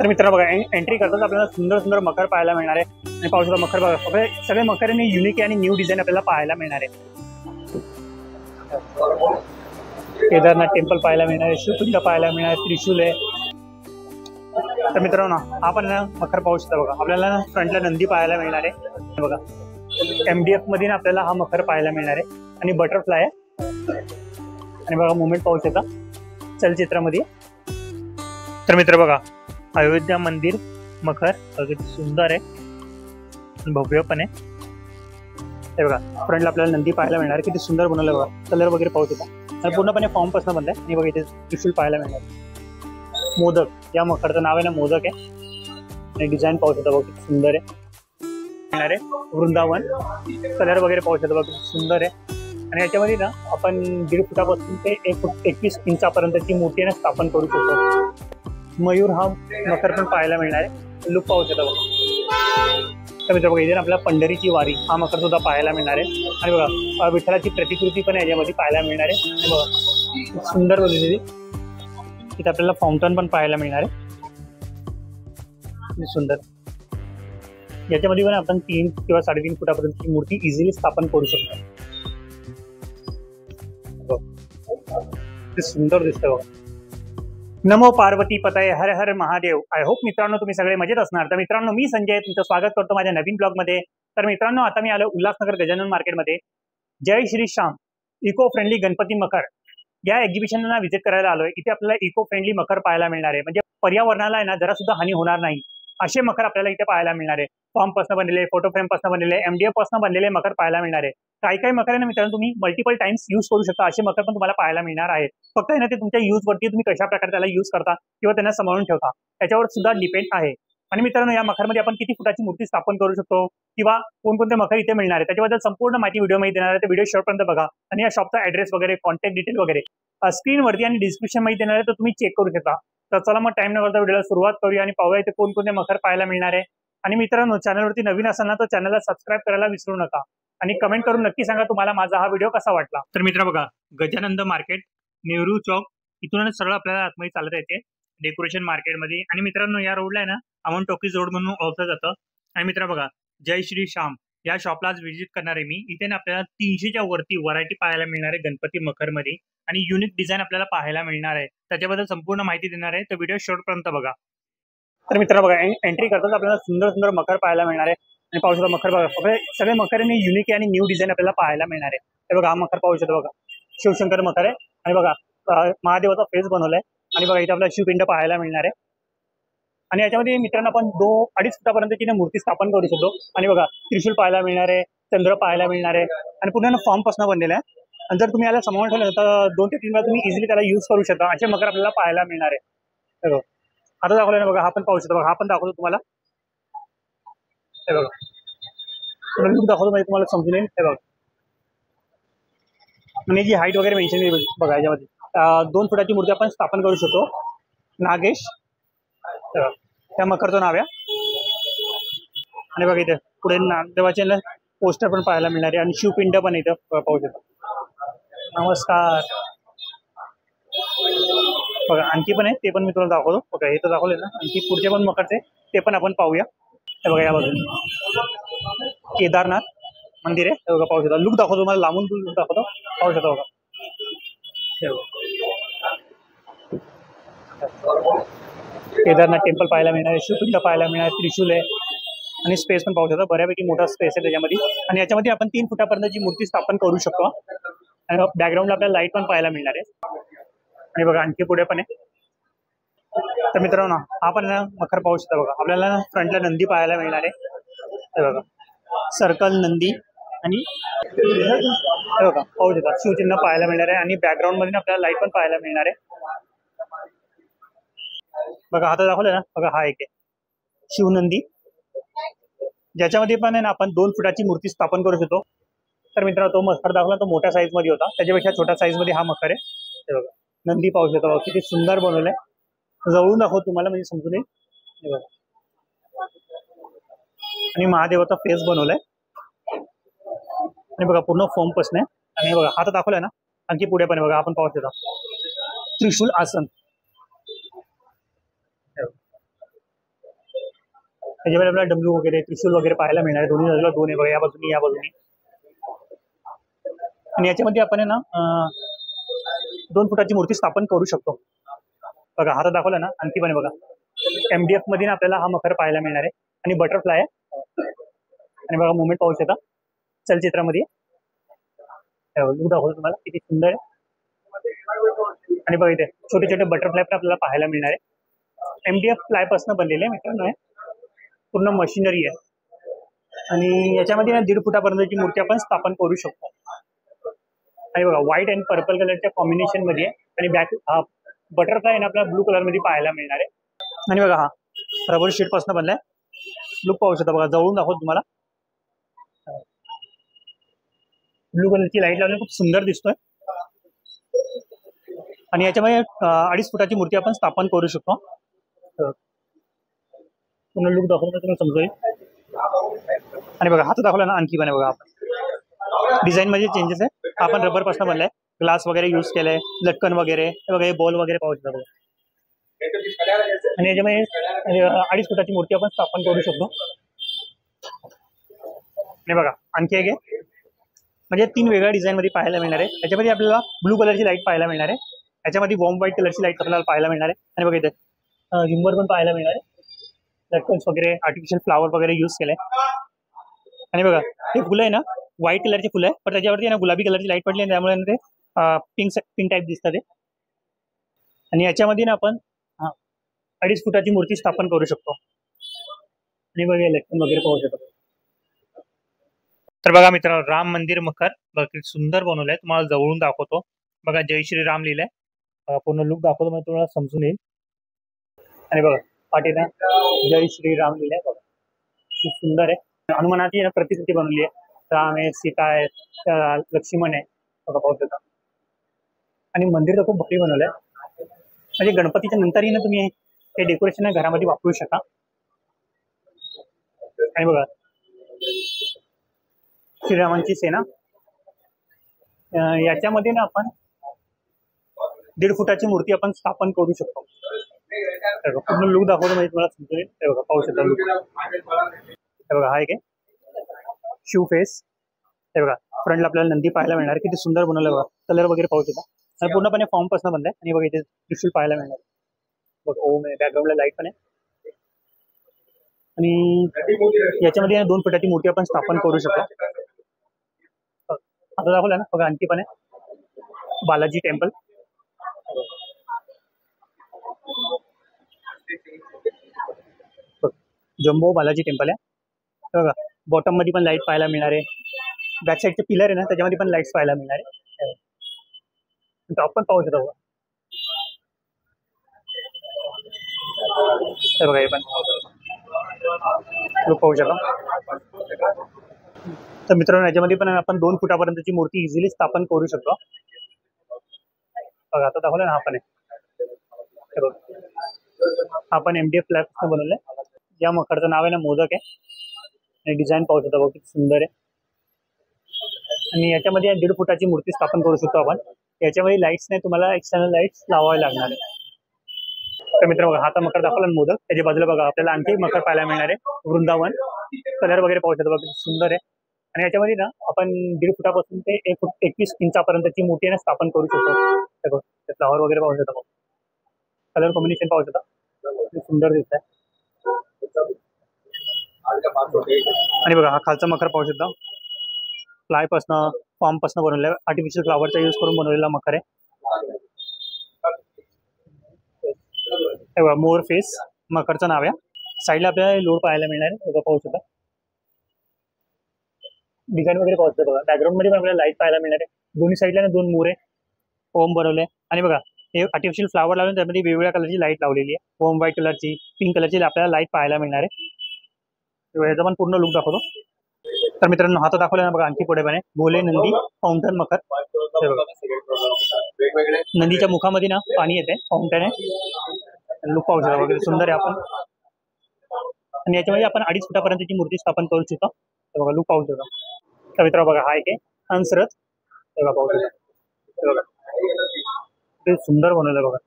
तर मित्रांनो बघा, एंट्री करताच आपल्याला सुंदर सुंदर मखर पाहायला मिळणार आहे। आणि पाहू शकता मखर बघा, सगळे मखर युनिक आणि न्यू डिझाईन आपल्याला पाहायला मिळणार आहे। केदारनाथ टेम्पल पाहायला मिळणार आहे, शिवपिंड पाहायला मिळणार आहे, त्रिशूल आहे। तर मित्रांनो आपण मखर पाहू शकता बघा, आपल्याला फ्रंटला नंदी पाहायला मिळणार आहे बघा। MDF मध्ये आपल्याला हा मखर पाहायला मिळणार आहे आणि बटरफ्लाय आहे। आणि बघा मुवमेंट पाहू शकता चलचित्रामध्ये। तर मित्र बघा, अयोध्या मंदिर मखर अगदी सुंदर आहे, भव्य पण आहे। हे बघा फ्रंटला आपल्याला नंदी पाहायला मिळणार आहे, किती सुंदर बनवलं बघा, कलर वगैरे पाहू शकता आणि पूर्णपणे फॉर्म पासून बनलाय। आणि बघा इथे त्रिशूल पाहायला मिळणार, मोदक, या मखरचं नाव आहे ना मोदक आहे। आणि डिझाईन पाहू शकता बघा किती सुंदर आहे, मिळणार आहे वृंदावन, कलर वगैरे पाहू शकता बघा किती सुंदर आहे। आणि याच्यामध्ये ना आपण 1.5 फुटापासून ते 1.21 इंचापर्यंतची मूर्ती स्थापन करू शकतो। मयूर हा मखर पण पाहायला मिळणार आहे, लुक पाहू शकता बघा। तर मित्र बघा इथे आपल्याला पंढरीची वारी हा मखर सुद्धा पाहायला मिळणार आहे। आणि बघा विठ्ठलाची प्रतिकृती पण याच्यामध्ये पाहायला मिळणार आहे। आणि बघा सुंदर बनवलेली, इथे आपल्याला फाउंटन पण पाहायला मिळणार आहे, सुंदर। याच्यामध्ये पण आपण 3 किंवा 3.5 फुटापर्यंतची मूर्ती इझिली स्थापन करू शकतो। सुंदर दिसतं बघा। नमो पार्वती पतये हर हर महादेव। आय होप मित्रांनो तुम्ही सगळे मजेत असणार। तर मित्रांनो मी संजय तुमचं स्वागत करतो माझ्या नवीन ब्लॉग मध्ये। तर मित्रांनो आता मी आलो उल्हासनगर गजानन मार्केटमध्ये जय श्री श्याम इको फ्रेंडली गणपती मखर या एक्झिबिशनला व्हिजिट करायला आलोय। इथे आपल्याला इको फ्रेंडली मखर पाहायला मिळणार आहे, म्हणजे पर्यावरणाला आहे ना जरा सुद्धा हानी होणार नाही असे मखर आपल्याला इथे पाहायला मिळणार आहे। फॉर्म पासून बनलेले, फोटो फ्रेम पासून बनलेले, MDF पासून बनलेले मखर पाहायला मिळणार आहे। काही मखर आहे ना मित्रांनो तुम्ही मल्टिपल टाइम्स यूज करू शकता, असे मखर पण तुम्हाला पाहायला मिळणार आहेत। फक्त ना ते तुमच्या यूज वरती तुम्ही कशा प्रकारे त्याला यूज करता किंवा त्यांना सांभाळून ठेवता त्याच्यावर सुद्धा डिपेंड आहे। आणि मित्रांनो या मखरमध्ये आपण किती फुटाची मूर्ती स्थापन करू शकतो किंवा कोणकोणते मखर इथे मिळणार आहे त्याच्याबद्दल संपूर्ण माहिती व्हिडिओमध्ये देणार आहे। तर व्हिडिओ शेवटपर्यंत बघा आणि या शॉपचा ऍड्रेस वगैरे, कॉन्टॅक्ट डिटेल वगैरे स्क्रीनवरती आणि डिस्क्रिप्शन मध्ये देणार आहे, तर तुम्ही चेक करू शकता। तर चला मग टाइम न करता व्हिडिओला सुरुवात करूया आणि पाहूया इथे कोणकोणते मखर पाहायला मिळणार आहे। आणि मित्रांनो चॅनलवरती नवीन असाल ना तर चॅनलला सबस्क्राईब करायला विसरू नका आणि कमेंट करून नक्की सांगा तुम्हाला माझा हा व्हिडिओ कसा वाटला। तर मित्र बघा, गजानंद मार्केट, नेहरू चौक, इथूनच सरळ आपल्याला आतमध्ये चालत येते डेकोरेशन मार्केटमध्ये। आणि मित्रांनो या रोडला आहे ना अमन टॉकीज रोड म्हणून ओळखलं जातं। आणि मित्र बघा, जय श्री श्याम या शॉपला आज व्हिजिट करणार आहे मी। इथे ना आपल्याला 300च्या वरती व्हरायटी पाहायला मिळणार आहे गणपती मखर मध्ये आणि युनिक डिझाईन आपल्याला पाहायला मिळणार आहे। त्याच्याबद्दल संपूर्ण माहिती देणार आहे, तर व्हिडिओ शेवटपर्यंत बघा। तर मित्रांनो बघा, एंट्री करताच आपल्याला सुंदर सुंदर मखर पाहायला मिळणार आहे। आणि पाहू शकता मखर बघा, सगळे मखर युनिक आणि न्यू डिझाईन आपल्याला पाहायला मिळणार आहे। हे बघा हा मखर पाहू शकता बघा, शिवशंकर मखर आहे। आणि बघा महादेवाचा फेस बनवलाय। आणि बघा इथे आपल्याला शिवपिंड पाहायला मिळणार आहे। आणि याच्यामध्ये मित्रांनो आपण 2-2.5 फुटापर्यंतची मूर्ती स्थापन करू शकतो। आणि बघा त्रिशूल पाहायला मिळणार आहे, चंद्र पाहायला मिळणार आहे आणि पुन्हा फॉर्म पासून बनलेला आहे। आणि जर तुम्ही याला सांभाळून ठेवलं तर 2 ते 3 वेळा तुम्ही इझिली त्याला यूज करू शकता, असे मखर आपल्याला पाहायला मिळणार आहे। आता दाखवलं ना बघा, हा पण पाहू शकता बघा, हा पण दाखवतो तुम्हाला। हे बघा लुक दाखवतो म्हणजे तुम्हाला समजून येईल। हे बघा आणि जी हाईट वगैरे मेन्शन केली बघा, याच्यामध्ये 2 फुटाची मूर्ती आपण स्थापन करू शकतो। नागेश त्या मखरचं नाव आहे। आणि बघा इथे पुढे नागदेवाचे पोस्टर पण पाहायला मिळणार आहे आणि शिवपिंड पण इथं पाहू शकतो। नमस्कार बघा, आणखी पण आहे ते पण मी तुला दाखवतो। बघा हे तर दाखवले ना, आणखी पुढचे पण मखरचे ते पण आपण पाहूया। हे बघा या बाजूने केदारनाथ मंदिर आहे, हे बघा पाहू शकता। लुक दाखवतो तुम्हाला, लांबून लुक दाखवतो, पाहू शकता बघा। केदारनाथ टेम्पल पाहायला मिळणार आहे, शिवपिंड पाहायला मिळणार, त्रिशूल आहे आणि स्पेस पण पाहू शकता, बऱ्यापैकी मोठा स्पेस आहे त्याच्यामध्ये। आणि याच्यामध्ये आपण 3 फुटापर्यंतची मूर्ती स्थापन करू शकतो। आणि बॅकग्राऊंडला आपल्याला लाईट पण पाहायला मिळणार आहे। आणि बघा आणखी पुढे पण आहे। तर मित्रांनो आपण मखर पाहू शकता बघा, आपल्याला फ्रंटला नंदी पाहायला मिळणार आहे। हे बघा सर्कल नंदी आणि हे बघा पाहू शकता शिवचिन्ह पाहायला मिळणार आहे। आणि बॅकग्राऊंड मध्ये आपल्याला लाईट पण पाहायला मिळणार आहे। बघा आता दाखवलं ना बघा, हा एक आहे शिवनंदी, ज्याच्यामध्ये पण आहे ना आपण 2 फुटाची मूर्ती स्थापन करू शकतो। तर मित्रांनो तो मखर दाखवला तो मोठ्या साईज मध्ये होता, त्याच्यापेक्षा छोट्या साईज मध्ये हा मखर आहे। हे बघा नंदी पाहू शकता किती सुंदर बनवलंय, जवळून दाखवतो तुम्हाला म्हणजे समजून येईल। हे बघा आणि महादेवाचा फेस बनवलाय आणि बघा पूर्ण फॉर्म पासून आहे। आणि बघा हात दाखवलाय ना, आणखी पुढे पण बघा आपण पाहू शकता त्रिशूल आसन। त्याच्यामध्ये आपल्याला डमरू वगैरे त्रिशूल वगैरे पाहायला मिळणार आहे. दोन्ही बाजूला दोन आहे बघा, या बाजूनी या बाजूनी. आणि याच्यामध्ये आपण आहे ना 2 फुटाची मूर्ती स्थापन करू शकतो. बघा हातात दाखवला ना, आणखी पण बघा MDF मध्ये आपल्याला हा मखर पाहायला मिळणार आहे आणि बटरफ्लाय आहे. आणि बघा मुवमेंट पाहू शकता चलचित्रामध्ये. दाखवतो तुम्हाला किती सुंदर आहे. आणि बघा इथे छोटे छोटे बटरफ्लाय पण आपल्याला पाहायला मिळणार आहे. MDF फ्लाय पासून बनलेले आहे मित्रांनो, पूर्ण मशिनरी आहे. आणि याच्यामध्ये 1.5 फुटापर्यंतची मूर्ती आपण स्थापन करू शकतो. आणि बघा व्हाईट अँड पर्पल कलरच्या कॉम्बिनेशन मध्ये आणि बॅक हा बटरफ्लाय ना आपल्याला ब्लू कलर मध्ये पाहायला मिळणार आहे. आणि बघा हा रबर शीट पासून बनलाय. लुक पाहू शकता बघा, जवळून दाखवतो तुम्हाला. ब्लू कलरची लाईट लावली, खूप सुंदर दिसतोय. आणि याच्यामध्ये 2.5 फुटाची मूर्ती आपण स्थापन करू शकतो. पूर्ण लुक दाखवतो तुम्हाला समजेल. आणि बघा हात दाखवला ना, आणखी पण आहे बघा. आपण डिझाईन मध्ये चेंजेस आहे. आपण रबर पासून बनलाय, ग्लास वगैरे यूज केलंय, लटकन वगैरे वगैरे बॉल वगैरे पाहू शकता बघा. आणि याच्यामध्ये 2.5 फुटाची मूर्ती आपण स्थापन करू शकतो. आणि बघा आणखी एक आहे, म्हणजे 3 वेगळ्या डिझाईन मध्ये पाहायला मिळणार आहे. याच्यामध्ये आपल्याला ब्लू कलरची लाईट पाहायला मिळणार आहे. याच्यामध्ये वॉर्म व्हाईट कलरची लाईट आपल्याला पाहायला मिळणार आहे. आणि बघा इथे झुंबर पण पाहायला मिळणार आहे. लटकन्स वगैरे आर्टिफिशियल फ्लावर वगैरे यूज केलंय. आणि बघा हे फुलं आहे ना व्हाईट कलरचे फुलं आहे, पण त्याच्यावरती ना गुलाबी कलरची लाईट पडली आणि त्यामुळे ते पिंक टाईप दिसतात. आणि याच्यामध्ये ना आपण 2.5 फुटाची मूर्ती स्थापन करू शकतो. आणि बघा लटकन वगैरे पाहू शकतो. तर बघा मित्रांनो, राम मंदिर मखर बघा किती सुंदर बनवलंय. तुम्हाला जवळून दाखवतो बघा. जय श्री राम लिहिलंय. पूर्ण लुक दाखवतो म्हणजे तुम्हाला समजून येईल. आणि बघा पाठीला जय श्री राम लिहिलंय बघा, खूप सुंदर आहे. हनुमानाची प्रतिकृती बनवली आहे. राम आहे, सीता आहे, लक्ष्मण आहे बघा, पाहू शकता. आणि मंदिर तर खूप भारी बनवलंय. म्हणजे गणपतीच्या नंतरही ना तुम्ही हे डेकोरेशन घरामध्ये वापरू शकता. आणि बघा श्रीरामांची सेना. याच्यामध्ये ना आपण 1.5 फुटाची मूर्ती आपण स्थापन करू शकतो. पूर्ण लुक दाखवतो म्हणजे तुम्हाला समजेल. बघा पाहू शकता लुक. बघा हा एक शिव फेस. हे बघा फ्रंटला आपल्याला नंदी पाहायला मिळणार. किती सुंदर बनवलं बघा. कलर वगैरे पाहू शकता. आणि पूर्णपणे फॉर्म पासून बनलाय. आणि बघा इथे त्रिशूल पाहायला मिळणार बघा. ओम आहे, बॅकग्राऊंडला लाईट पण आहे. आणि याच्यामध्ये 2 फुटाची मूर्ती आपण स्थापन करू शकतो. आता दाखवलं ना बघा, आणखी पण आहे Balaji temple. Jumbo Balaji temple आहे बघा. बॉटम मध्ये पण लाईट पाहायला मिळणार आहे. बॅक साईडचे पिलर आहे ना त्याच्यामध्ये पण लाईट्स पाहायला मिळणार आहे. टॉप पण पाहू शकता बघा. बघा हे पण पाहू शकता. तर मित्रांनो याच्यामध्ये पण आपण 2 फुटापर्यंतची मूर्ती इझिली स्थापन करू शकतो बघा. आता दाखवलं ना आपण आपण MDF फ्लॅग बनवलंय. या मखरचं नाव आहे ना मोदक आहे. आणि डिझाईन पाहू शकता बघा किती सुंदर आहे. आणि याच्यामध्ये 1.5 फुटाची मूर्ती स्थापन करू शकतो आपण. याच्यामध्ये लाईट्स नाही, तुम्हाला एक्सटर्नल लाईट्स लावावे लागणार आहे. तर मित्र बघा हाता मकर दाखवला मोदक. त्याच्या बाजूला बघा आपल्याला आणखी मकर पाहायला मिळणार आहे. वृंदावन कलर वगैरे पाहू शकता बघा, सुंदर आहे. आणि याच्यामध्ये ना आपण 1.5 फुटापासून ते 1 फूट 21 इंचापर्यंतची मूर्ती ना स्थापन करू शकतो. फ्लावर वगैरे पाहू शकता बघा. कलर कॉम्बिनेशन पाहू शकता, सुंदर दिसत आहे. आणि बघा हा खालचा मकर पाहू शकता. फ्लाय पासन फॉर्म पासन बनवलेला आर्टिफिशियल फ्लावरचा यूज करून बनवलेला मकर आहे. मोर फेस मकरचं नाव आहे. साईडला आपल्याला लोड पाहायला मिळणार आहे. पाहू शकता डिझाईन वगैरे पाहू शकता बघा. बॅकग्राऊंड मध्ये पण आपल्याला लाईट पाहायला मिळणार आहे. दोन्ही साईडला 2 मोर आहे, ओम बनवले. आणि बघा हे आर्टिफिशियल फ्लावर लावून त्यामध्ये वेगवेगळ्या कलरची लाईट लावलेली आहे. ओम व्हाईट कलरची, पिंक कलरची आपल्याला लाईट पाहायला मिळणार आहे. याचा पण पूर्ण लुक दाखवतो. तर मित्रांनो हात दाखवला ना बघा, आणखी पुढे पण आहे भोले नंदी फाउंटन मकर. नंदीच्या मुखामध्ये ना पाणी येते, फाउंटन आहे. लुक पाहू शकता वगैरे सुंदर आहे आपण. आणि याच्यामध्ये आपण 2.5 फुटापर्यंतची मूर्ती स्थापन करू शकतो. बघा लुक पाहू शकता. तर मित्र बघा हा एक आहे हंसरथ. बघा पाहू शकता बघा ते सुंदर बनवलं बघा.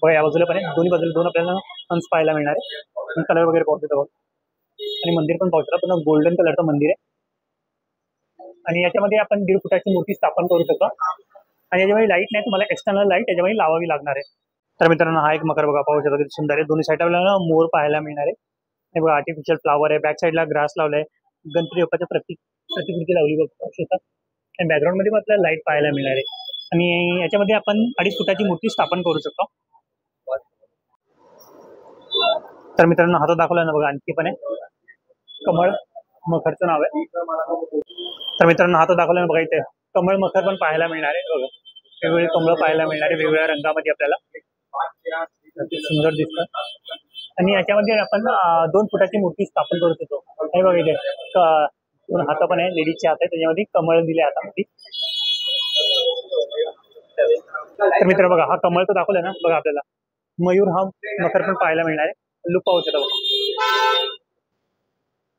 बघा या बाजूला पण आहे, दोन्ही बाजूला 2 आपल्याला हंस पाहायला मिळणार आहे. कलर वगैरे पाहू शकता बघा. आणि मंदिर पण पाहू शकता, पूर्ण गोल्डन कलरचं मंदिर आहे आणि याच्यामध्ये आपण 1.5 फुटाची मूर्ती स्थापन करू शकतो आणि याच्यामध्ये लाईट नाही, तुम्हाला एक्सटर्नल लाईट याच्यामध्ये लावावी लागणार आहे. तर मित्रांनो हा एक मकर बघा, पाहू शकता किती सुंदर आहे. दोन्ही साईडला आपल्याला मोर पाहायला मिळणार आहे. हे बघा आर्टिफिशियल फ्लावर आहे, बॅक साईडला ग्रास लावलाय, गणपती बाप्पाच्या प्रतिकृती लावली बघू शकता आणि बॅकग्राऊंड मध्ये आपल्याला लाईट पाहायला मिळणार आहे आणि याच्यामध्ये आपण 2.5 फुटाची मूर्ती स्थापन करू शकतो. तर मित्रांनो हातात दाखवला ना बघा, आणखी पण आहे कमळ मखरचं नाव आहे. तर मित्रांनो हातात दाखवला ना बघा, इथे कमळ मखर पण पाहायला मिळणार आहे बघा, वेगवेगळे कमळ पाहायला मिळणार आहे वेगवेगळ्या रंगामध्ये आपल्याला, सुंदर दिसतं आणि याच्यामध्ये आपण 2 फुटाची मूर्ती स्थापन करू शकतो. हे बघा इथे 2 हात पण आहे, लेडीजचे हात आहे, त्याच्यामध्ये कमळ दिले हातामध्ये. तर मित्र बघा हा कमळ तर दाखवलाय ना बघा, आपल्याला मयूर हा मकर पण पाहायला मिळणार आहे. लुक पाहू शकता बघा,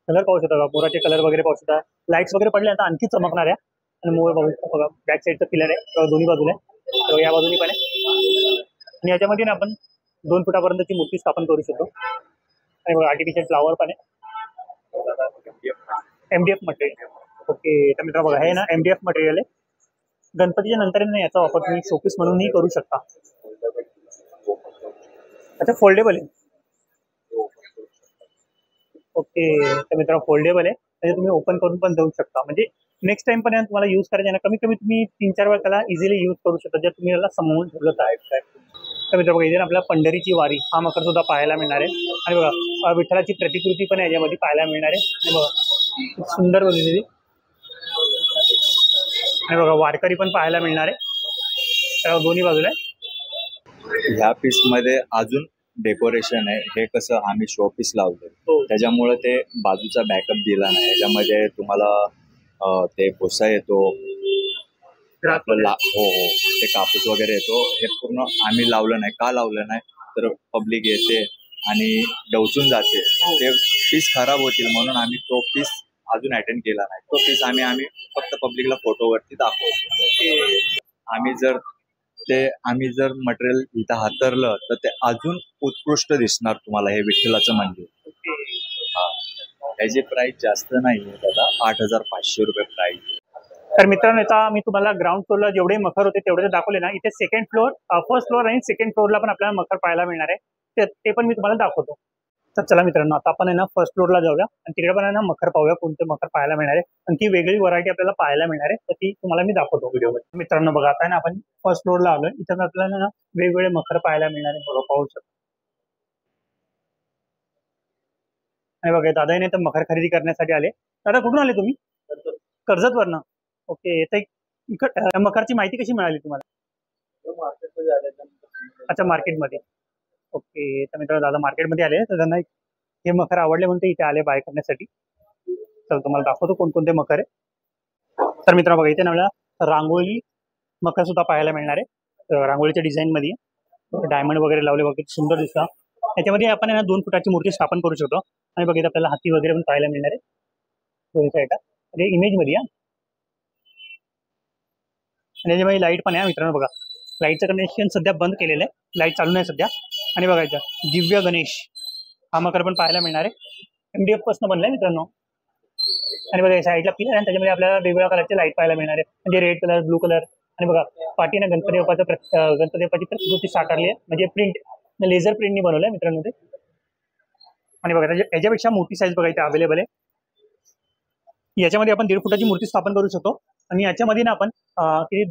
कलर पाहू शकता बघा, मोराचे कलर वगैरे पाहू शकता, लाईट्स वगैरे पडले आता आणखी चमकणार आहे आणि मोर बघू शकता बघा, बॅक साईडचं पिलर आहे दोन्ही बाजूला आहे, या बाजूनी पण आहे आणि याच्यामध्ये ना आपण 2 फुटापर्यंतची मूर्ती स्थापन करू शकतो आणि बघा आर्टिफिशियल फ्लावर पण आहे, MDF मटेरियल. ओके तर मित्र बघा हे ना MDF मटेरियल आहे. गणपतीच्या नंतर ना याचा वापर तुम्ही शोपीस म्हणूनही करू शकता. अच्छा फोल्डेबल आहे. ओके तर मित्र फोल्डेबल आहे, म्हणजे तुम्ही ओपन करून पण देऊ शकता, म्हणजे नेक्स्ट टाइम पण तुम्हाला यूज करायचं ना, कमीत कमी तुम्ही 3-4 वेळा त्याला इझिली यूज करू शकता जर तुम्ही याला समोरून ठेवलं आहे. तर मित्र बघा इथे आपल्याला पंढरीची वारी हा मकर सुद्धा पाहायला मिळणार आहे आणि बघा विठ्ठलाची प्रतिकृती पण याच्यामध्ये पाहायला मिळणार आहे आणि बघा खूप सुंदर बनलेली आणि बघा वारकरी पण पाहायला मिळणार आहे दोन्ही बाजूला आहे. ह्या पीस मध्ये अजून डेकोरेशन आहे, हे कसं आम्ही शो पीस लावतो त्याच्यामुळे ते बाजूचा बॅकअप दिला नाही. याच्यामध्ये तुम्हाला ते भुसा येतो, हो ते कापूस वगैरे येतो, हे पूर्ण आम्ही लावलं नाही. का लावलं नाही तर पब्लिक येते आणि डवचून जाते, ते पीस खराब होतील म्हणून आम्ही तो पीस अजून अटेंड केला नाही. तो पीस आम्ही फक्त पब्लिकला फोटोवरती दाखवतो. आम्ही जर मटेरियल इथं हातरलं तर ते अजून उत्कृष्ट दिसणार तुम्हाला. हे विठ्ठलाचं मंदिर, त्याची प्राइस जास्त नाही आहे दादा, 8,500 रुपये प्राइस. तर मित्रांनो आता मी तुम्हाला ग्राउंड फ्लोअरला जेवढे मखर होते तेवढे दाखवले ना, इथे सेकंड फ्लोअर, फर्स्ट फ्लोअर आणि सेकंड फ्लोअरला पण आपल्याला मखर पाहायला मिळणार आहे, ते पण मी तुम्हाला दाखवतो. तर चला मित्रांनो आता आपण आहे ना फर्स्ट फ्लोअरला जाऊया आणि तिकडे पण आहे ना मखर पाहूया, कोणते मखर पाहायला मिळणार आहे आणि ती वेगळी व्हरायटी आपल्याला पाहायला मिळणार आहे, तर ती तुम्हाला मी दाखवतो व्हिडिओमध्ये. मित्रांनो बघा आता ना आपण फर्स्ट फ्लोअरला आलोय, इथं आपल्याला ना वेगवेगळे मखर पाहायला मिळणार आहे, बघा पाहू शकतो. आणि बघा दादा तर मखर खरेदी करण्यासाठी आले. दादा कुठून आले तुम्ही? कर्जतवरनं. ओके तर मखरची माहिती कशी मिळाली तुम्हाला? अच्छा मार्केटमध्ये. ओके तर मित्रांनो दादा मार्केटमध्ये आले, तर त्यांना हे मखर आवडले म्हणून ते इथे आले बाय करण्यासाठी. तर तुम्हाला दाखवतो कोणकोणते मखर आहे. तर मित्रांनो बघा इथे ना आपल्याला रांगोळी मखर सुद्धा पाहायला मिळणार आहे, रांगोळीच्या डिझाईन मध्ये डायमंड वगैरे लावले वगैरे सुंदर दिसतात. त्याच्यामध्ये आपण 2 फुटाची मूर्ती स्थापन करू शकतो आणि बघा आपल्याला हाती वगैरे पण पाहायला मिळणार आहे दोन्ही साईडला, म्हणजे इमेज मध्ये आणि याच्यामध्ये लाईट पण आहे मित्रांनो. बघा लाईटचं कनेक्शन सध्या बंद केलेलं आहे, लाईट चालू नाही सध्या. आणि बघायचं दिव्य गणेश हा मकर पण पाहायला मिळणार आहे, MDF पासून बनलाय मित्रांनो. आणि बघा साईडला पिलर आहे, त्याच्यामध्ये आपल्याला वेगवेगळ्या कलरचे लाईट पाहायला मिळणार आहे, म्हणजे रेड कलर, ब्लू कलर. आणि बघा पाठीने गणपती बाप्पाची प्रतिकृती साकारली आहे, म्हणजे प्रिंट लेझर प्रिंटनी बनवलं आहे मित्रांनो ते. आणि बघा याच्यापेक्षा मोठी साईज बघा इथे अवेलेबल आहे, याच्यामध्ये आपण 1.5 फुटाची मूर्ती स्थापन करू शकतो आणि याच्यामध्ये ना आपण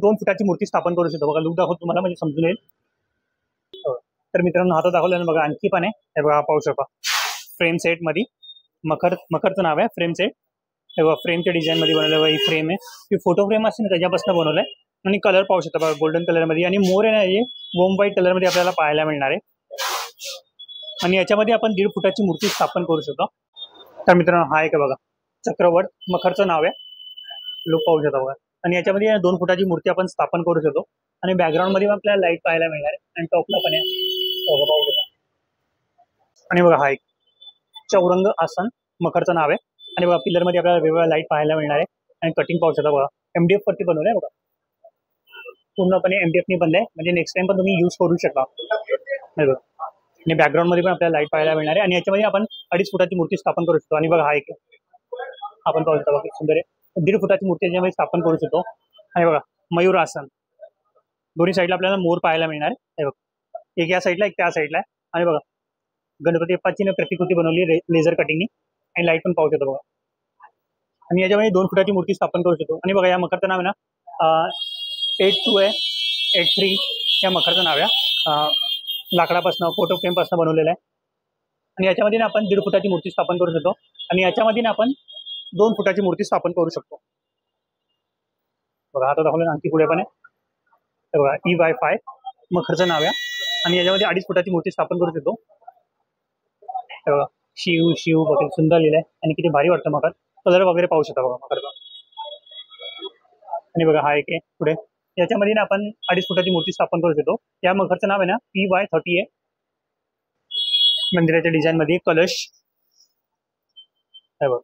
2 फुटाची मूर्ती स्थापन करू शकतो. बघा लुक दाखवतो तुम्हाला म्हणजे समजून येईल. तर मित्रांनो हातात दाखवलं बघा आणखी पण आहे, हे बघा पाहू शकता फ्रेम सेट मध्ये मखरचं नाव आहे फ्रेम सेट. हे बघा फ्रेमच्या डिझाईन मध्ये बनवलं, ही फ्रेम आहे, ही फोटो फ्रेम असते ना त्याच्यापासून बनवलंय. आणि कलर पाहू शकता बघा गोल्डन कलर मध्ये, आणि मोर आहे ना हे वोम व्हाईट कलर मध्ये आपल्याला पाहायला मिळणार आहे. आणि याच्यामध्ये आपण 1.5 फुटाची मूर्ती स्थापन करू शकतो. तर मित्रांनो हा एक बघा चक्रवड मखरचं नाव आहे, लुक पाहू शकता बघा. आणि याच्यामध्ये 2 फुटाची मूर्ती आपण स्थापन करू शकतो आणि बॅकग्राऊंड मध्ये आपल्याला लाईट पाहायला मिळणार आहे आणि टॉपला पण आहे पाहू शकता. आणि बघा हा एक चौरंग आसन मखरचं नाव आहे आणि बघा पिलर मध्ये आपल्याला वेगवेगळ्या लाईट पाहायला मिळणार आहे आणि कटिंग पाहू शकता बघा, MDF वरती बनवलंय बघा, पूर्णपणे MDF ने बनलंय, म्हणजे नेक्स्ट टाइम पण तुम्ही यूज करू शकता. आणि बॅकग्राऊंडमध्ये पण आपल्याला लाईट पाहायला मिळणार आहे. आणि याच्यामध्ये आपण 2.5 फुटाची मूर्ती स्थापन करू शकतो. आणि बघा हा एक आपण पाहू शकतो, बघा सुंदर आहे. 1.5 फुटाची मूर्ती याच्यामध्ये स्थापन करू शकतो. आणि बघा मयूर आसन, दोन्ही साईडला आपल्याला मोर पाहायला मिळणार आहे. हे बघा एक या साईडला एक त्या साईडला आहे. आणि बघा गणपती बाप्पाची प्रतिकृती बनवली लेझर कटिंगनी, आणि लाईट पण पाहू शकतो बघा. आणि याच्यामध्ये 2 फुटाची मूर्ती स्थापन करू शकतो. आणि बघा या मखरचं नाव आहे ना 82 आहे, 83 या मखरचं नाव आहे. लाकडापासून फोटो फ्रेमपासून बनवलेलं आहे. आणि याच्यामध्ये ना आपण 1.5 फुटाची मूर्ती स्थापन करू शकतो. आणि याच्यामध्ये ना आपण 2 फुटाची मूर्ती स्थापन करू शकतो. बघा आता दाखवलं आणखी पुढे पण आहे. बघा EY5 मखरचं नाव आहे. आणि याच्यामध्ये 2.5 फुटाची मूर्ती स्थापन करू शकतो. बघा शिव शिव बघा सुंदर लिहिलं आहे. आणि किती भारी वाटतं मकर. कलर वगैरे पाहू शकता बघा मकरचा. आणि बघा हा एक आहे पुढे, याच्यामध्ये ना आपण 2.5 फुटाची मूर्ती स्थापन करू शकतो. या मखरचं नाव आहे ना PY30 आहे. मंदिराच्या डिझाईन मध्ये कलश आहे बघा.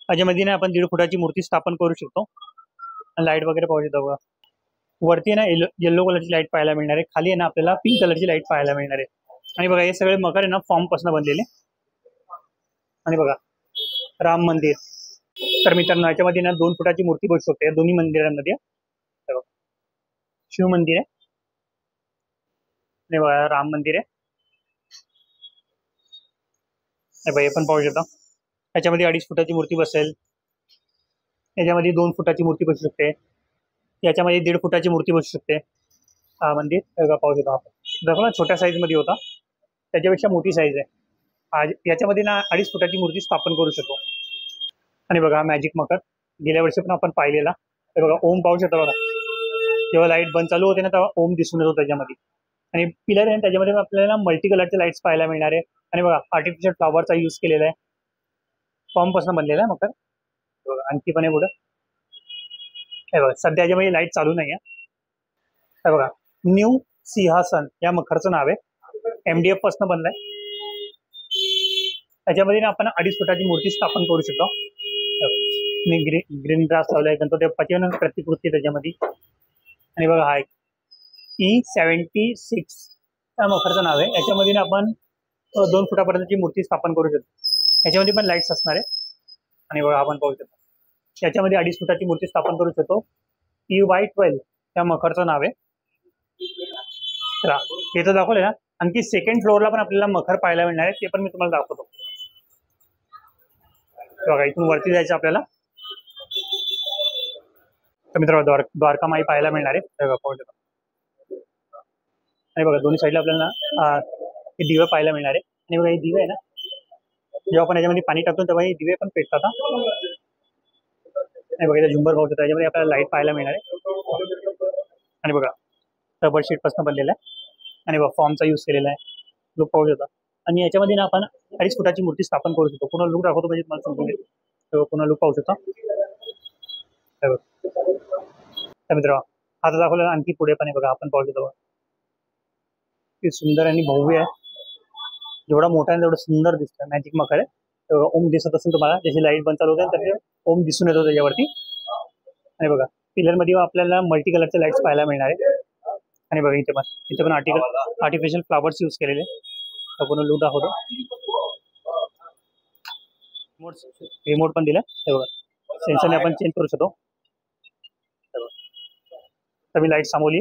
याच्यामध्ये ना आपण 1.5 फुटाची मूर्ती स्थापन करू शकतो. लाईट वगैरे पाहू शकतो बघा. वरती ना येलो कलरची लाईट पाहायला मिळणार आहे. खाली आहे ना आपल्याला पिंक कलरची लाईट पाहायला मिळणार आहे. आणि बघा हे सगळे मकर आहे ना फॉर्म पासून बनलेले. आणि बघा राम मंदिर, तर मित्रांनो याच्यामध्ये ना 2 फुटाची मूर्ती बसू शकते दोन्ही मंदिरांमध्ये. शिव मंदिर आहे आणि बघा राम मंदिर आहे. हे पण पाहू शकता. याच्यामध्ये 2.5 फुटाची मूर्ती बसेल. याच्यामध्ये 2 फुटाची मूर्ती बसू शकते. याच्यामध्ये 1.5 फुटाची मूर्ती बसू शकते. हा मंदिर पाहू शकतो आपण. दाखवला छोट्या साईज मध्ये होता, त्याच्यापेक्षा मोठी साईज आहे. याच्यामध्ये ना 2.5 फुटाची मूर्ती स्थापन करू शकतो. आणि बघा मॅजिक मकर गेल्या वर्षी पण आपण पाहिलेला. हे बघा ओम पाहू शकता बघा. जेव्हा लाईट बंद चालू होते ना तेव्हा ओम दिसून येतो त्याच्यामध्ये. आणि पिलर आहे त्याच्यामध्ये आपल्याला मल्टी कलरचे लाईट्स पाहायला मिळणार आहे. आणि बघा आर्टिफिशियल फ्लॉवरचा यूज केलेला आहे. फॉर्म पासून बनलेला आहे मकर. बघा आणखी पण आहे पुढे. हे बघा सध्या याच्यामध्ये लाईट चालू नाही आहे. हे बघा न्यू सिंहासन या मखरचं नाव आहे. MDF पासून बनलाय. त्याच्यामध्ये आपण 2.5 फुटाची मूर्ती स्थापन करू शकतो. ग्रीन ग्रास लावलाय. गणपती बाप्पाची प्रतिकृती त्याच्यामध्ये. आणि बघा हा E76 या मखरचं नाव आहे. याच्यामध्ये आपण 2 फुटापर्यंतची मूर्ती स्थापन करू शकतो. याच्यामध्ये पण लाईट्स असणार आहे. आणि बघा आपण पाहू शकतो याच्यामध्ये 2.5 फुटाची मूर्ती स्थापन करू शकतो. EY12 या मखरचं नाव आहे. चला हे तर दाखवले ना. आणखी सेकंड फ्लोअरला पण आपल्याला मखर पाहायला मिळणार आहे. ते पण मी तुम्हाला दाखवतो. बघा इथून वरती जायचं आपल्याला. तर मित्रांनो द्वारका माई पाहायला मिळणार आहे. पाहू शकतो. आणि बघा दोन्ही साईडला आपल्याला हे दिवे पाहायला मिळणार आहे. आणि बघा हे दिवे आहे ना, जेव्हा आपण याच्यामध्ये पाणी टाकतो तेव्हा हे दिवे पण पेटतात. आणि बघा इथे झुंबर पाहू शकतो. याच्यामध्ये आपल्याला लाईट पाहायला मिळणार आहे. आणि बघा रबर शीट पासून बनलेला आहे. आणि बघा फॉर्मचा यूज केलेला आहे. लुक पाहू शकता. आणि याच्यामध्ये ना आपण 2.5 फुटाची मूर्ती स्थापन करू शकतो. पुन्हा लुक दाखवतो म्हणजे तुम्हाला समजून येईल. पुन्हा लुक पाहू शकता. तर मित्र आता दाखवलं आणखी पुढे पण आहे बघा. आपण पाहू शकतो. ते सुंदर आणि भव्य आहे. जेवढा मोठा आहे तेवढं सुंदर दिसतं. मॅजिक मकर आहे. ओम दिसत असेल तुम्हाला. जशी लाईट बंद चालू होते तर ओम दिसून येतो त्याच्यावरती. आणि बघा पिलर मध्ये आपल्याला मल्टी कलरचे लाईट्स पाहायला मिळणार आहे. आणि बघा इथे पण आर्टिफिशियल फ्लावर्स यूज केलेले. पुन्हा लूक दाखवतो. रिमोट पण दिला. हे बघा सेन्सरने आपण चेंज करू शकतो. तर मी लाईट थांबवली,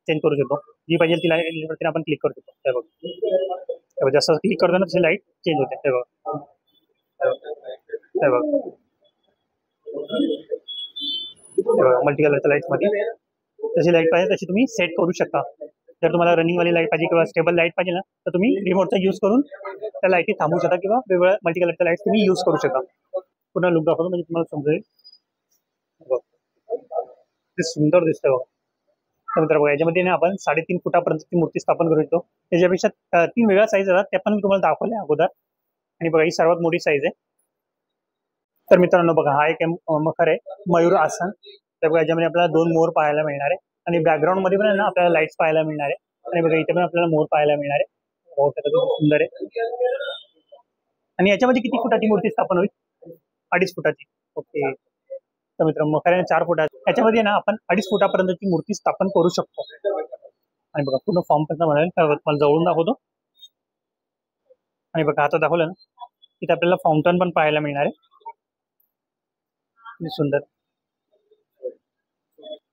चेंज करू शकतो. जी पाहिजे ती लाईट आपण क्लिक करू शकतो. हे बघा जसं क्लिक करतो ना तशी लाईट चेंज होते. हे बघा हे बघा मल्टी कलरच्या लाईट मध्ये जशी लाईट पाहिजे तशी तुम्ही सेट करू शकता. जर तुम्हाला रनिंग वाली लाईट पाहिजे किंवा स्टेबल लाईट पाहिजे ना तर तुम्ही रिमोटचा यूज करून त्या लाईटी थांबवू शकता किंवा वेगवेगळ्या मल्टी कलरच्या लाईट तुम्ही यूज करू शकता. पुन्हा लुक दाखवतो म्हणजे तुम्हाला समजेल. ते सुंदर दिसतंय बघा. त्यानंतर बघा याच्यामध्ये ना आपण 3.5 फुटापर्यंतची मूर्ती स्थापन करू शकतो. त्याच्यापेक्षा 3 वेगळ्या साईज आहेत, त्या पण मी तुम्हाला दाखवल्या अगोदर. आणि बघा ही सर्वात मोठी साईज आहे. तर मित्रांनो बघा हा एक मखर आहे मयूर आसन. तर बघा याच्यामध्ये आपल्याला 2 मोर पाहायला मिळणार आहे. आणि बॅकग्राऊंड मध्ये पण ना आपल्याला लाईट्स पाहायला मिळणार आहे. आणि बघा इथे पण आपल्याला मोर पाहायला मिळणार आहे. बहुत सुंदर आहे. आणि याच्यामध्ये किती फुटाची मूर्ती स्थापन होईल? 2.5 फुटाची. ओके. तर मित्रांनो मखराने 4 फुटाची. याच्यामध्ये ना आपण 2.5 फुटापर्यंतची मूर्ती स्थापन करू शकतो. आणि बघा पूर्ण फॉर्म कसं म्हणाल मला जवळून दाखवतो. आणि बघा आता दाखवलं ना, इथे आपल्याला फाउंटन पण पाहायला मिळणार आहे. सुंदर.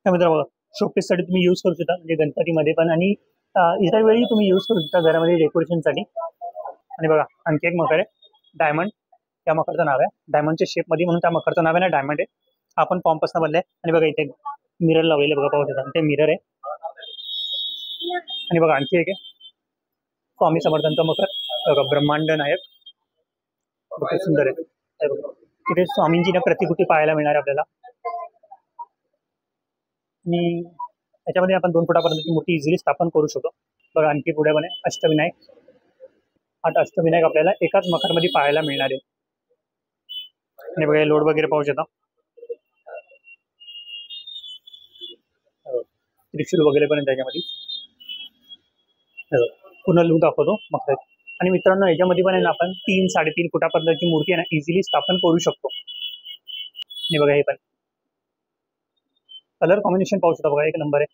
त्यामध्ये बघा शोपीससाठी तुम्ही यूज करू शकता, म्हणजे गणपतीमध्ये पण आणि इतर वेळी तुम्ही यूज करू शकता घरामध्ये डेकोरेशनसाठी. आणि बघा आणखी एक मकर आहे डायमंड, त्या मकरचं नाव आहे डायमंडच्या शेपमध्ये म्हणून त्या मकरचं नाव आहे ना डायमंड आहे. आपण फॉर्मपासून बनलाय. आणि बघा इथे मिरर लावलेले बघा पाहू शकता, ते मिरर आहे. आणि बघा आणखी एक आहे स्वामी समर्थांचा मकर, बघा ब्रह्मांड नायक, खूप सुंदर आहे. इथे स्वामींची ना प्रतिकृती पाहायला मिळणार आहे आपल्याला. आणि त्याच्यामध्ये आपण 2 फुटापर्यंतची मूर्ती इझिली स्थापन करू शकतो. बघा आणखी पुढे पण आहे अष्टविनायक. 8 अष्टविनायक आपल्याला एकाच मकरमध्ये पाहायला मिळणार आहे. आणि बघा लोड वगैरे पाहू शकता, त्रिशूल वगैरे पण आहे त्याच्यामध्ये. पूर्ण लूक दाखवतो मकर. आणि मित्रांनो याच्यामध्ये पण आहे ना आपण 3-3.5 फुटापर्यंतची मूर्ती आहे ना इझिली स्थापन करू शकतो. आणि बघा हे पण कलर कॉम्बिनेशन पाहू शकता, बघा एक नंबर आहे.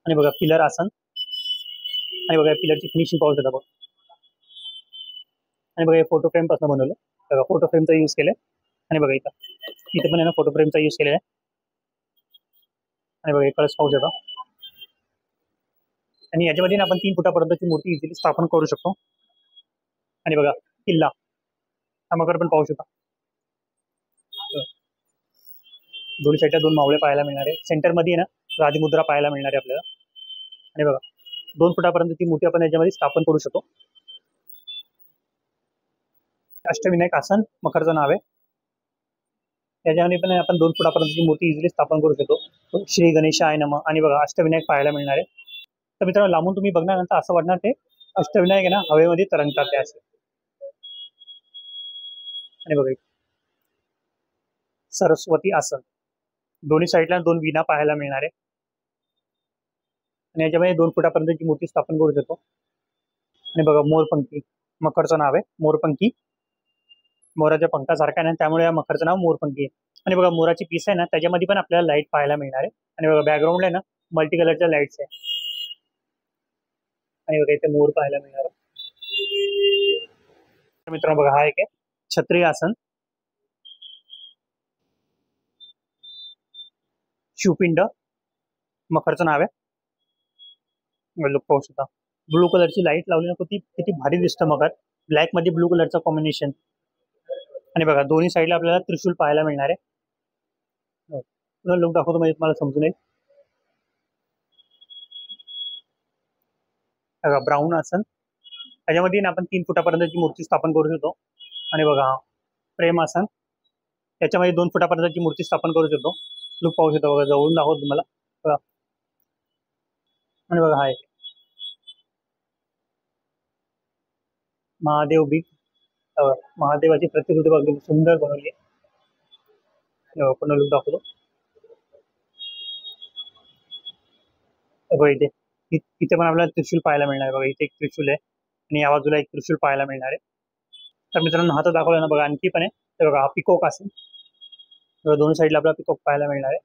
आणि बघा पिलर आसन, आणि बघा पिलरची फिनिशिंग पाहू शकता बघा. आणि बघा हे फोटो फ्रेम पासून बनवलं, बघा फोटो फ्रेमचा यूज केलाय. आणि बघा इथं पण आहे ना फोटो फ्रेमचा यूज केलेला आहे. आणि बघा हे कलर्स पाहू शकता. आणि याच्यामध्ये आपण 3 फुटापर्यंतची मूर्ती इझिली स्थापन करू शकतो. आणि बघा किल्ला हा मकर पण पाहू शकता. दोन्ही साईडला 2 मावळे पाहायला मिळणार आहे. सेंटरमध्ये आहे ना राजमुद्रा पाहायला मिळणार आहे आपल्याला. आणि बघा 2 फुटापर्यंतची मूर्ती आपण याच्यामध्ये स्थापन करू शकतो. अष्टविनायक आसन मकरचं नाव आहे. त्याच्यामध्ये पण आपण 2 फुटापर्यंतची मूर्ती इझिली स्थापन करू शकतो. श्री गणेशाय नमः. आणि बघा अष्टविनायक पाहायला मिळणार आहे. तर मित्रांनो लांबून तुम्ही बघणार नंतर असं वाटणार ते अष्टविनायक आहे ना हवेमध्ये तरंगतात ते असे. आणि बघा सरस्वती आसन, दोन्ही साईडला 2 विणा पाहायला मिळणार आहे. आणि याच्यामध्ये 2 फुटापर्यंतची मूर्ती स्थापन करू शकतो. आणि बघा मोरपंखी मकरचं नाव आहे. मोरपंखी मोराच्या पंखासारखा आहे ना, त्यामुळे या मकरचं नाव मोरपंखी आहे. आणि बघा मोराची पीस आहे ना त्याच्यामध्ये पण आपल्याला लाईट पाहायला मिळणार आहे. आणि बघा बॅकग्राऊंडला आहे ना मल्टी कलरच्या लाईट्स आहे. आणि बघा इथे मोर पाहायला मिळणार आहे. मित्रांनो बघा हा एक आहे छत्री आसन, शिवपिंड मकरचं नाव आहे. लुक पाहू शकता, ब्लू कलरची लाईट लावली ना किती भारी दिसतं मकर, ब्लॅक मध्ये ब्लू कलरचं कॉम्बिनेशन. आणि बघा दोन्ही साईडला आपल्याला त्रिशूल पाहायला मिळणार आहे. लुक दाखवतो म्हणजे तुम्हाला समजून येईल. बघा ब्राऊन आसन, त्याच्यामध्ये आपण 3 फुटापर्यंतची मूर्ती स्थापन करू शकतो. आणि बघा प्रेम आसन, त्याच्यामध्ये 2 फुटापर्यंतची मूर्ती स्थापन करू शकतो. लुक पाहू शकतो बघा, जवळून दाखवतो तुम्हाला बघा. आणि बघा हा एक महादेव बीट, महादेवाची प्रतिकृती बघा सुंदर बनवली आहे. पुन्हा लुक दाखवतो. बघा इथे पण आपल्याला त्रिशूल पाहायला मिळणार आहे. बघा इथे एक त्रिशूल आहे आणि या बाजूला एक त्रिशूल पाहायला मिळणार आहे. तर मित्रांनो हा तर दाखवला ना, बघा आणखी पण आहे. तर बघा हा पिकॉक असेल, दोन्ही साईडला आपल्याला पिकॉक पाहायला मिळणार आहे.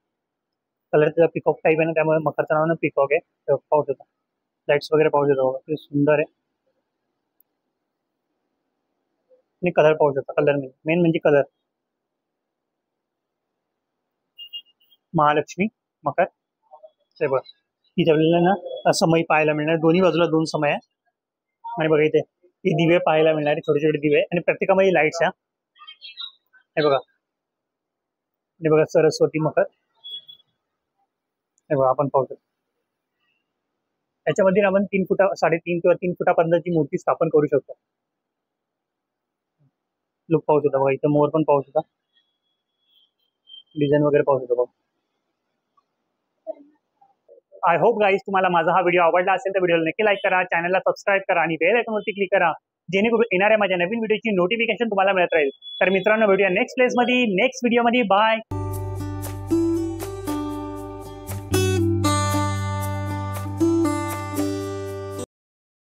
कलर त्याचा पिकॉक टाईप आहे ना, त्यामुळे मकरचं नाव ना पिकॉक आहे. पाहू शकता लाईट्स वगैरे पाहू शकता बघा किती सुंदर आहे. आणि कलर पाहू शकता, कलर मेन म्हणजे कलर. महालक्ष्मी मकर ते बघा इथे आपल्याला ना समय पाहायला मिळणार, दोन्ही बाजूला 2 समय आहे. आणि बघा इथे दिवे पाहायला मिळणार आहे, छोटे छोटे दिवे, आणि प्रत्येकामध्ये लाईट्स आहे. हे बघा, हे बघा सरस्वती मकर, हे बघा आपण पाहू शकतो. याच्यामध्ये आपण 3 फुटा 3.5 किंवा 3 फुटापर्यंतची मूर्ती स्थापन करू शकतो. लुक पाहू शकता बघा, इथे मोर पण पाहू शकता, डिझाईन वगैरे पाहू शकता बघा. आय होप गाईज तुम्हाला माझा हा व्हिडिओ आवडला असेल तर व्हिडिओला नक्की लाईक करा, चॅनलला सबस्क्राईब करा आणि बेल आयकॉनवरती क्लिक करा, जेणेकरून येणाऱ्या माझ्या नवीन व्हिडिओची नोटिफिकेशन तुम्हाला मिळत राहील. तर मित्रांनो भेटूया नेक्स्ट प्लेसमध्ये, नेक्स्ट व्हिडिओमध्ये. बाय.